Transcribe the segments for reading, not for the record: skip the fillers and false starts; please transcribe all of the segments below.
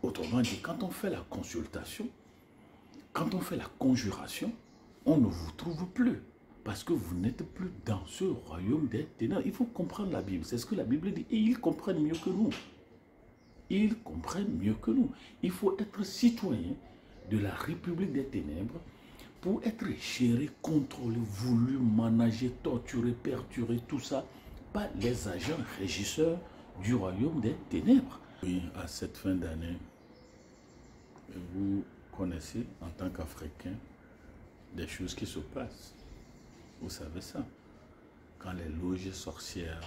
Autrement dit, quand on fait la consultation, quand on fait la conjuration, on ne vous trouve plus. Parce que vous n'êtes plus dans ce royaume des ténèbres. Il faut comprendre la Bible. C'est ce que la Bible dit. Et ils comprennent mieux que nous. Ils comprennent mieux que nous. Il faut être citoyen de la République des ténèbres pour être géré, contrôlé, voulu, managé, torturé, perturbé, tout ça, par les agents régisseurs du royaume des ténèbres. Oui, à cette fin d'année, vous connaissez en tant qu'Africain des choses qui se passent. Vous savez ça. Quand les loges sorcières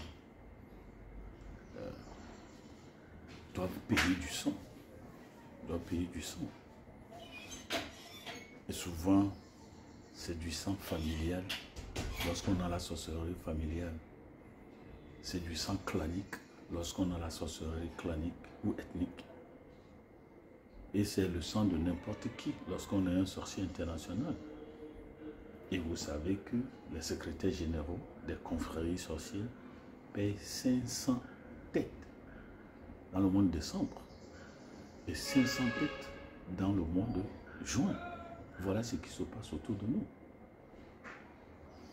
doivent payer du sang. Doivent payer du sang. Et souvent, c'est du sang familial. Lorsqu'on a la sorcellerie familiale. C'est du sang clanique. Lorsqu'on a la sorcellerie clanique ou ethnique. Et c'est le sang de n'importe qui lorsqu'on est un sorcier international. Et vous savez que les secrétaires généraux des confréries sorcières payent 500 têtes dans le mois de décembre et 500 têtes dans le mois de juin. Voilà ce qui se passe autour de nous.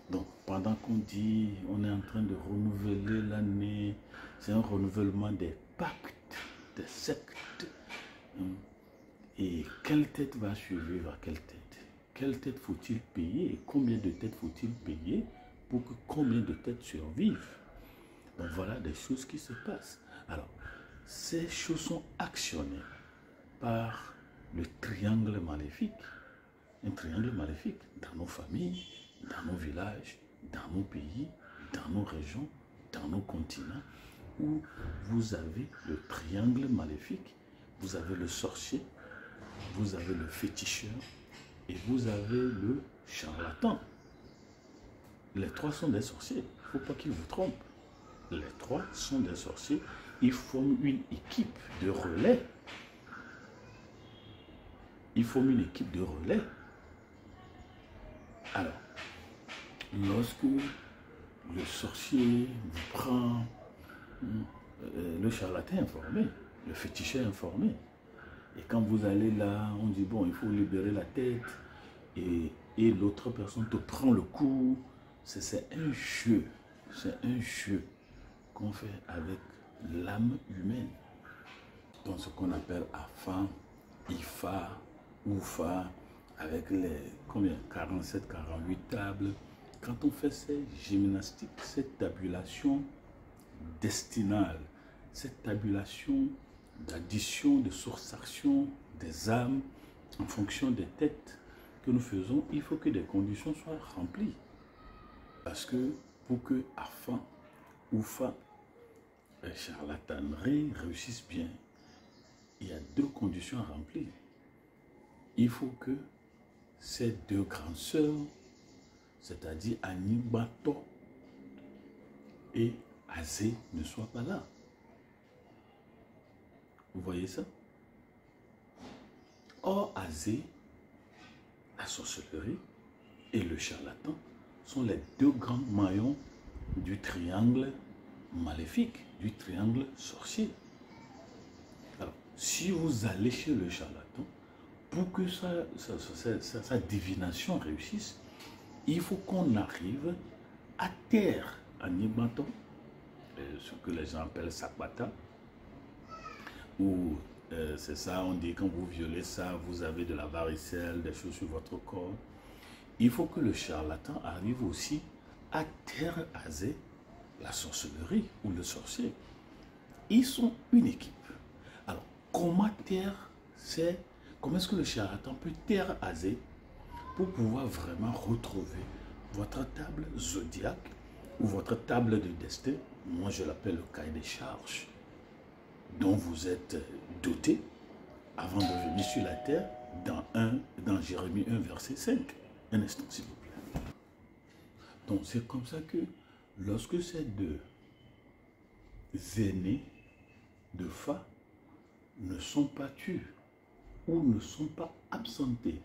Donc, pendant qu'on dit on est en train de renouveler l'année, c'est un renouvellement des pactes, des sectes. Et quelle tête va survivre à quelle tête? Quelle tête faut-il payer et combien de têtes faut-il payer pour que combien de têtes survivent? Donc voilà des choses qui se passent. Alors, ces choses sont actionnées par le triangle maléfique. Un triangle maléfique dans nos familles, dans nos villages, dans nos pays, dans nos régions, dans nos continents, où vous avez le triangle maléfique, vous avez le sorcier, vous avez le féticheur, et vous avez le charlatan. Les trois sont des sorciers. Il ne faut pas qu'ils vous trompent. Les trois sont des sorciers. Ils forment une équipe de relais. Ils forment une équipe de relais. Alors, lorsque le sorcier vous prend, le charlatan est informé, le féticheur est informé. Et quand vous allez là, on dit, bon, il faut libérer la tête. Et l'autre personne te prend le coup. C'est un jeu. C'est un jeu qu'on fait avec l'âme humaine. Donc ce qu'on appelle Afa, Ifa, Oufa, avec les 47, 48 tables. Quand on fait ces gymnastiques, cette tabulation destinale, cette tabulation d'addition, de soustraction des âmes en fonction des têtes que nous faisons, il faut que des conditions soient remplies. Parce que pour que Afa, Oufa et charlatanerie réussissent bien, il y a deux conditions à remplir. Il faut que ces deux grandes sœurs, c'est-à-dire Anibato et Azé, ne soient pas là. Vous voyez ça? Or, Azé, la sorcellerie et le charlatan sont les deux grands maillons du triangle maléfique, du triangle sorcier. Alors, si vous allez chez le charlatan, pour que sa divination réussisse, il faut qu'on arrive à terre, à Nibaton, ce que les gens appellent Sakbata, où c'est ça, on dit quand vous violez ça, vous avez de la varicelle, des choses sur votre corps. Il faut que le charlatan arrive aussi à terrasser la sorcellerie ou le sorcier. Ils sont une équipe. Alors, comment est-ce que le charlatan peut terrasser pour pouvoir vraiment retrouver votre table zodiaque ou votre table de destin? Moi, je l'appelle le cahier des charges, dont vous êtes doté avant de venir sur la terre dans Jérémie 1, verset 5. Un instant, s'il vous plaît. Donc, c'est comme ça que lorsque ces deux aînés de Fa ne sont pas tués ou ne sont pas absentés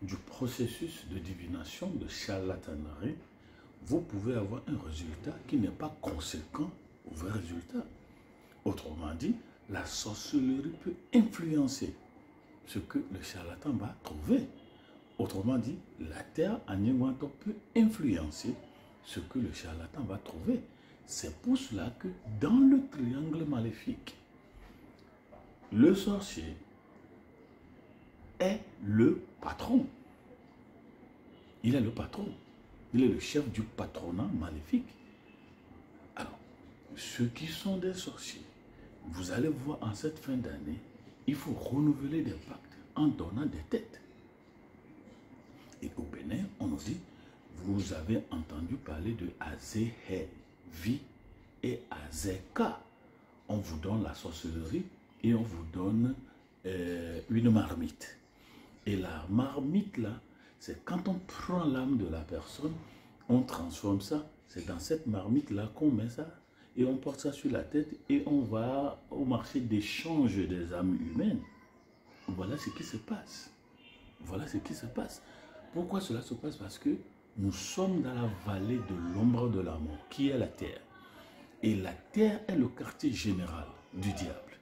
du processus de divination, de charlatanerie, vous pouvez avoir un résultat qui n'est pas conséquent au vrai résultat. Autrement dit, la sorcellerie peut influencer ce que le charlatan va trouver. Autrement dit, la terre en Nyengwanto peut influencer ce que le charlatan va trouver. C'est pour cela que dans le triangle maléfique, le sorcier est le patron. Il est le patron. Il est le chef du patronat maléfique. Alors, ceux qui sont des sorciers, vous allez voir en cette fin d'année, il faut renouveler des pactes en donnant des têtes. Et au Bénin, on nous dit, vous avez entendu parler de Azéhévi et Azéka. On vous donne la sorcellerie et on vous donne une marmite. Et la marmite là, c'est quand on prend l'âme de la personne, on transforme ça. C'est dans cette marmite là qu'on met ça et on porte ça sur la tête et on va au marché d'échange des âmes humaines. Voilà ce qui se passe. Voilà ce qui se passe. Pourquoi cela se passe? Parce que nous sommes dans la vallée de l'ombre de la mort, qui est la terre. Et la terre est le quartier général du diable.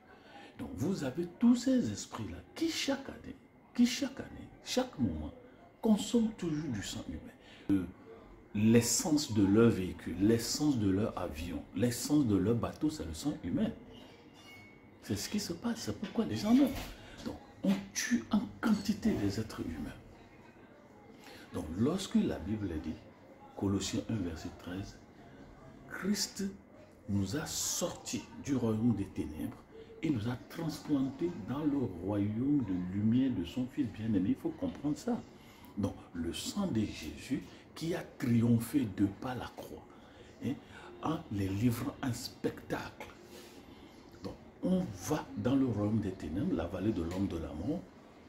Donc vous avez tous ces esprits-là qui chaque année, chaque moment, consomment toujours du sang humain. L'essence de leur véhicule, l'essence de leur avion, l'essence de leur bateau, c'est le sang humain. C'est ce qui se passe, c'est pourquoi les gens meurent. Donc on tue en quantité des êtres humains. Donc lorsque la Bible dit, Colossiens 1 verset 13, Christ nous a sortis du royaume des ténèbres et nous a transplantés dans le royaume de lumière de son Fils bien-aimé. Il faut comprendre ça. Donc le sang de Jésus qui a triomphé de par la croix, hein, en les livrant un spectacle. Donc on va dans le royaume des ténèbres, la vallée de l'homme de la mort,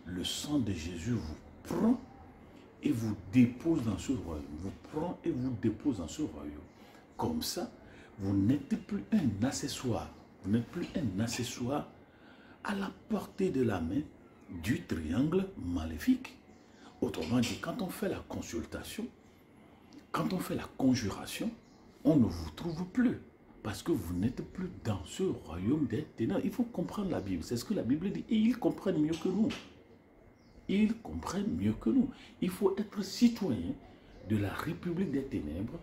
le sang de Jésus vous prend et vous dépose dans ce royaume, vous prend et vous dépose dans ce royaume. Comme ça, vous n'êtes plus un accessoire, vous n'êtes plus un accessoire à la portée de la main du triangle maléfique. Autrement dit, quand on fait la consultation, quand on fait la conjuration, on ne vous trouve plus. Parce que vous n'êtes plus dans ce royaume des ténèbres. Il faut comprendre la Bible. C'est ce que la Bible dit. Et ils comprennent mieux que nous. Ils comprennent mieux que nous. Il faut être citoyen de la République des ténèbres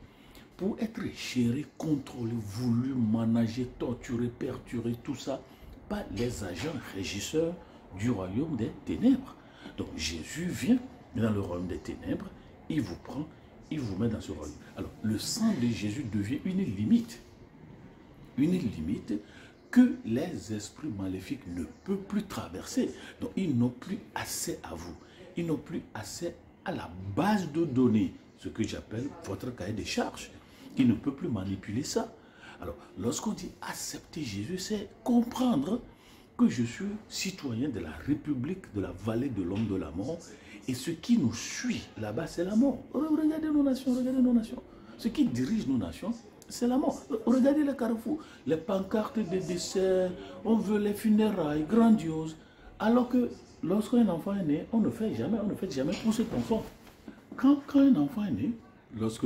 pour être géré, contrôlé, voulu, managé, torturé, perturbé, tout ça, par les agents régisseurs du royaume des ténèbres. Donc Jésus vient dans le royaume des ténèbres, il vous prend, il vous met dans ce royaume. Alors le sang de Jésus devient une limite que les esprits maléfiques ne peuvent plus traverser. Donc ils n'ont plus accès à vous, ils n'ont plus accès à la base de données, ce que j'appelle votre cahier des charges. Ils ne peuvent plus manipuler ça. Alors lorsqu'on dit accepter Jésus, c'est comprendre que je suis citoyen de la République de la vallée de l'homme de la mort et ce qui nous suit là-bas, c'est la mort. Regardez nos nations, regardez nos nations. Ce qui dirige nos nations, c'est la mort. Regardez les carrefours, les pancartes de décès, on veut les funérailles grandioses. Alors que lorsqu'un enfant est né, on ne fait jamais pour cet enfant. Quand un enfant est né, lorsque